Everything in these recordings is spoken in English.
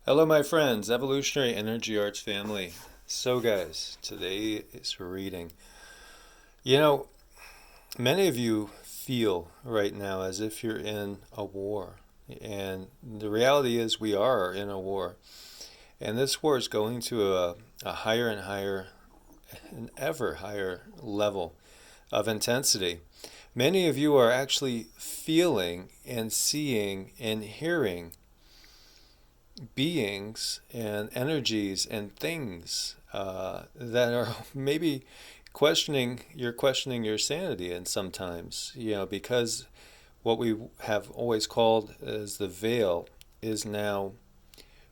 Hello, my friends, Evolutionary Energy Arts family. So, guys, today is reading. You know, many of you feel right now as if you're in a war. And the reality is, we are in a war. And this war is going to a higher and higher, an ever higher level of intensity. Many of you are actually feeling and seeing and hearing beings and energies and things that are maybe questioning your sanity. And sometimes, because what we have always called as the veil is now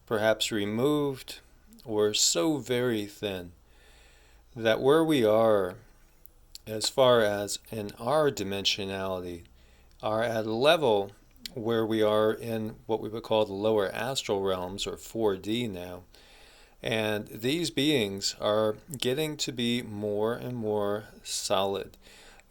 perhaps removed or so very thin that where we are as far as in our dimensionality are at a level where we are in what we would call the lower astral realms, or 4D now. And these beings are getting to be more and more solid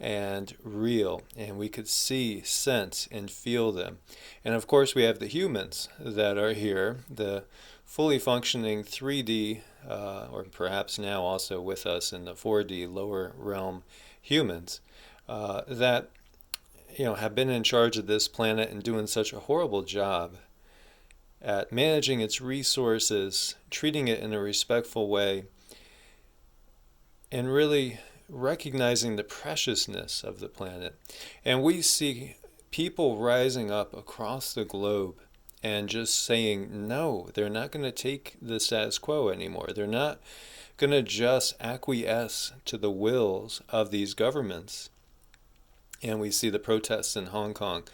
and real, and we could see, sense, and feel them. And of course, we have the humans that are here, the fully functioning 3D, or perhaps now also with us in the 4D lower realm humans, that have been in charge of this planet and doing such a horrible job at managing its resources, treating it in a respectful way, and really recognizing the preciousness of the planet. And we see people rising up across the globe and just saying, no, they're not going to take the status quo anymore. They're not going to just acquiesce to the wills of these governments. And we see the protests in Hong Kong.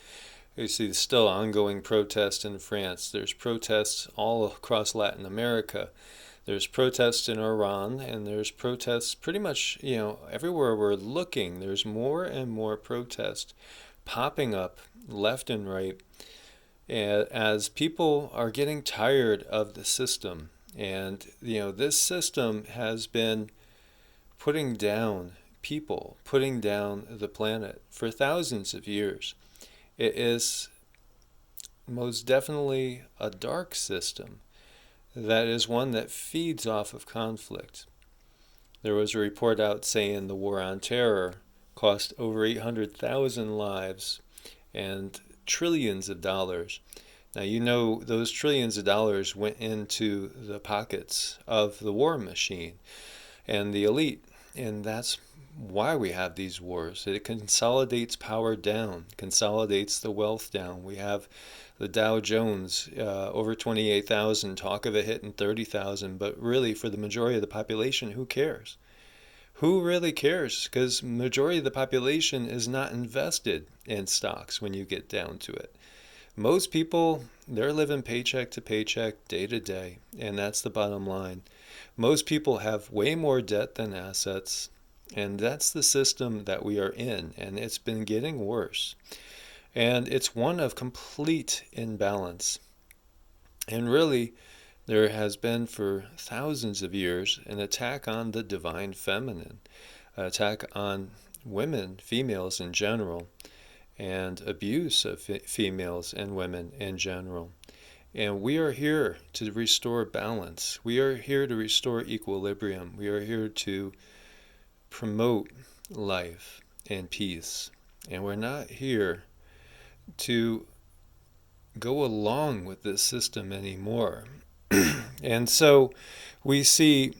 We see still ongoing protests in France. There's protests all across Latin America. There's protests in Iran, and there's protests pretty much, everywhere we're looking. There's more and more protests popping up left and right as people are getting tired of the system. And, this system has been putting down people, putting down the planet for thousands of years. It is most definitely a dark system that is one that feeds off of conflict. There was a report out saying the war on terror cost over 800,000 lives and trillions of dollars. Now, those trillions of dollars went into the pockets of the war machine and the elite. And that's why we have these wars. It consolidates power down, consolidates the wealth down. We have the Dow Jones over 28,000, talk of it hitting 30,000, but really for the majority of the population, who cares? Who really cares? Because majority of the population is not invested in stocks when you get down to it. Most people, they're living paycheck to paycheck, day to day, and that's the bottom line. Most people have way more debt than assets, and that's the system that we are in, and it's been getting worse. And it's one of complete imbalance. And really, there has been for thousands of years an attack on the divine feminine, an attack on women, females in general, and abuse of females and women in general. And we are here to restore balance. We are here to restore equilibrium. We are here to promote life and peace. And we're not here to go along with this system anymore. And so we see,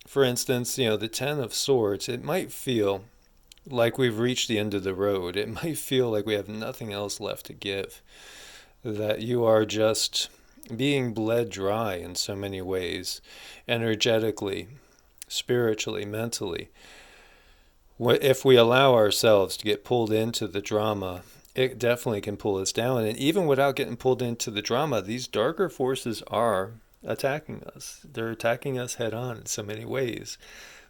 for instance, the Ten of Swords. It might feel like we've reached the end of the road. It might feel like we have nothing else left to give. That you are just being bled dry in so many ways, energetically, spiritually, mentally. If we allow ourselves to get pulled into the drama, it definitely can pull us down. And even without getting pulled into the drama, these darker forces are attacking us. They're attacking us head on in so many ways.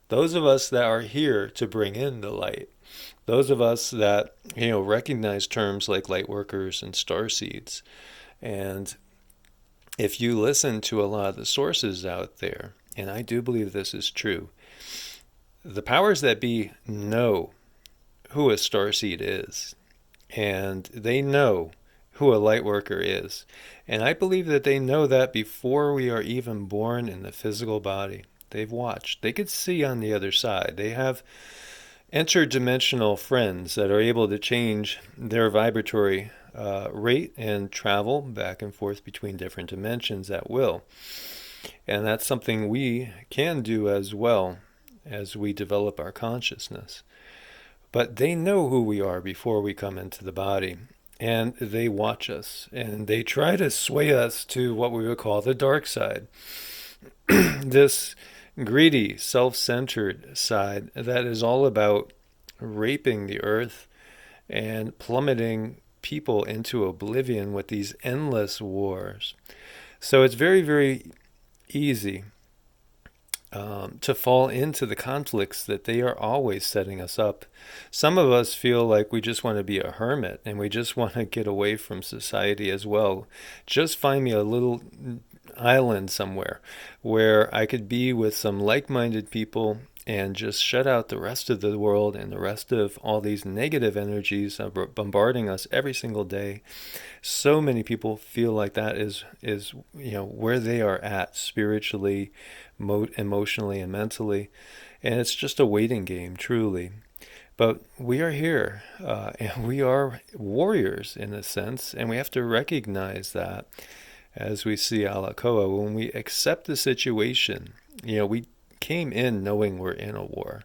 Those of us that are here to bring in the light, those of us that, recognize terms like light workers and star seeds. And if you listen to a lot of the sources out there, and I do believe this is true, the powers that be know who a starseed is, and they know who a light worker is. And I believe that they know that before we are even born in the physical body. They've watched. They could see on the other side. They have interdimensional friends that are able to change their vibratory rate and travel back and forth between different dimensions at will. And that's something we can do as well as we develop our consciousness. But they know who we are before we come into the body. And they watch us. And they try to sway us to what we would call the dark side. This greedy, self-centered side that is all about raping the earth and plummeting people into oblivion with these endless wars. So it's very, very easy to fall into the conflicts that they are always setting us up. Some of us feel like we just want to be a hermit and we just want to get away from society as well. Just find me a little island somewhere where I could be with some like-minded people and just shut out the rest of the world and the rest of all these negative energies bombarding us every single day. So many people feel like that is where they are at spiritually, emotionally, and mentally, and it's just a waiting game, truly. But we are here, and we are warriors in a sense, and we have to recognize that as we see Alakoa, when we accept the situation, we came in knowing we're in a war.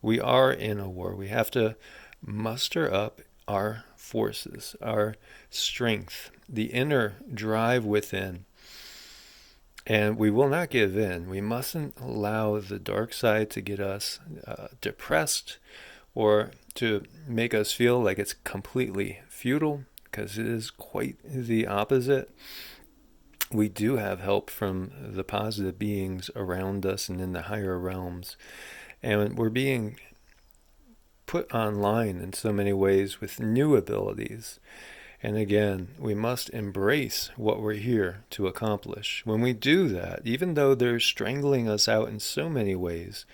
We are in a war. We have to muster up our forces, our strength, the inner drive within. And we will not give in. We mustn't allow the dark side to get us depressed or to make us feel like it's completely futile, because it is quite the opposite. We do have help from the positive beings around us and in the higher realms. And we're being put online in so many ways with new abilities. And again, we must embrace what we're here to accomplish. When we do that, even though they're strangling us out in so many ways,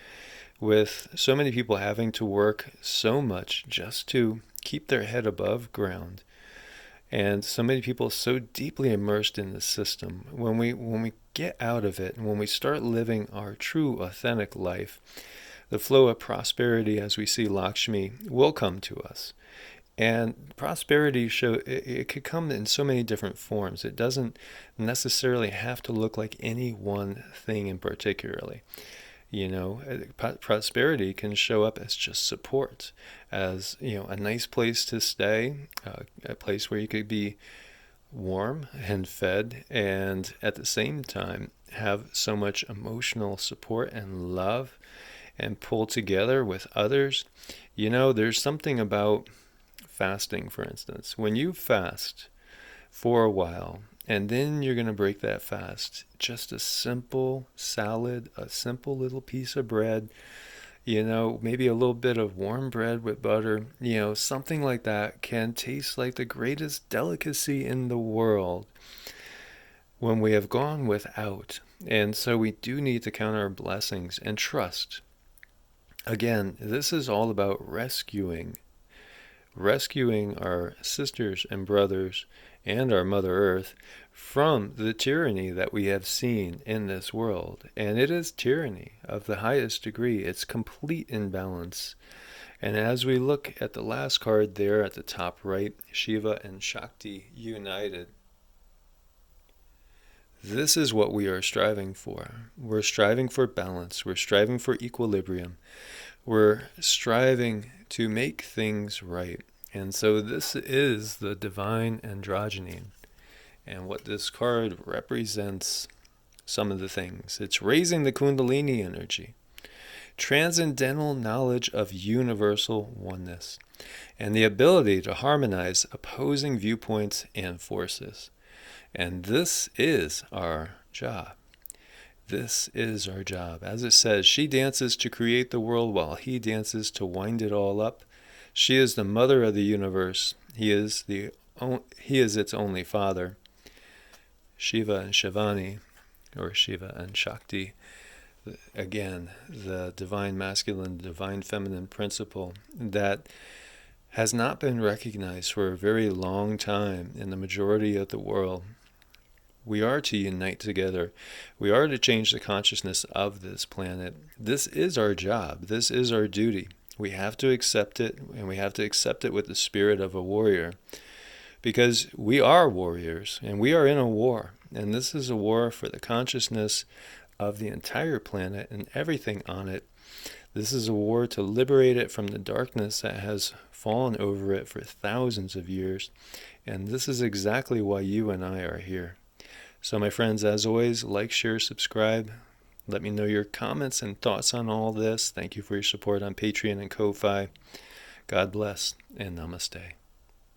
with so many people having to work so much just to keep their head above ground, and so many people so deeply immersed in the system, when we get out of it and when we start living our true authentic life, the flow of prosperity, as we see Lakshmi, will come to us. And prosperity it could come in so many different forms. It doesn't necessarily have to look like any one thing in particularly. Prosperity can show up as just support, as a nice place to stay, a place where you could be warm and fed, and at the same time have so much emotional support and love and pull together with others. There's something about fasting, for instance. When you fast for a while, and then you're going to break that fast, just a simple salad, a simple little piece of bread, maybe a little bit of warm bread with butter, something like that can taste like the greatest delicacy in the world when we have gone without. And so we do need to count our blessings and trust. Again, this is all about rescuing our sisters and brothers and our Mother Earth from the tyranny that we have seen in this world. And it is tyranny of the highest degree. It's complete imbalance. And as we look at the last card there at the top right, Shiva and Shakti united, this is what we are striving for. We're striving for balance. We're striving for equilibrium. We're striving to make things right. And so this is the divine androgyny. And what this card represents, some of the things. It's raising the Kundalini energy, transcendental knowledge of universal oneness, and the ability to harmonize opposing viewpoints and forces. And this is our job. This is our job. As it says, she dances to create the world while he dances to wind it all up. She is the mother of the universe. He is its only father. Shiva and Shivani, or Shiva and Shakti, again, the divine masculine, divine feminine principle that has not been recognized for a very long time in the majority of the world. We are to unite together. We are to change the consciousness of this planet. This is our job. This is our duty. We have to accept it, and we have to accept it with the spirit of a warrior. Because we are warriors, and we are in a war. And this is a war for the consciousness of the entire planet and everything on it. This is a war to liberate it from the darkness that has fallen over it for thousands of years. And this is exactly why you and I are here. So my friends, as always, like, share, subscribe. Let me know your comments and thoughts on all this. Thank you for your support on Patreon and Ko-Fi. God bless and namaste.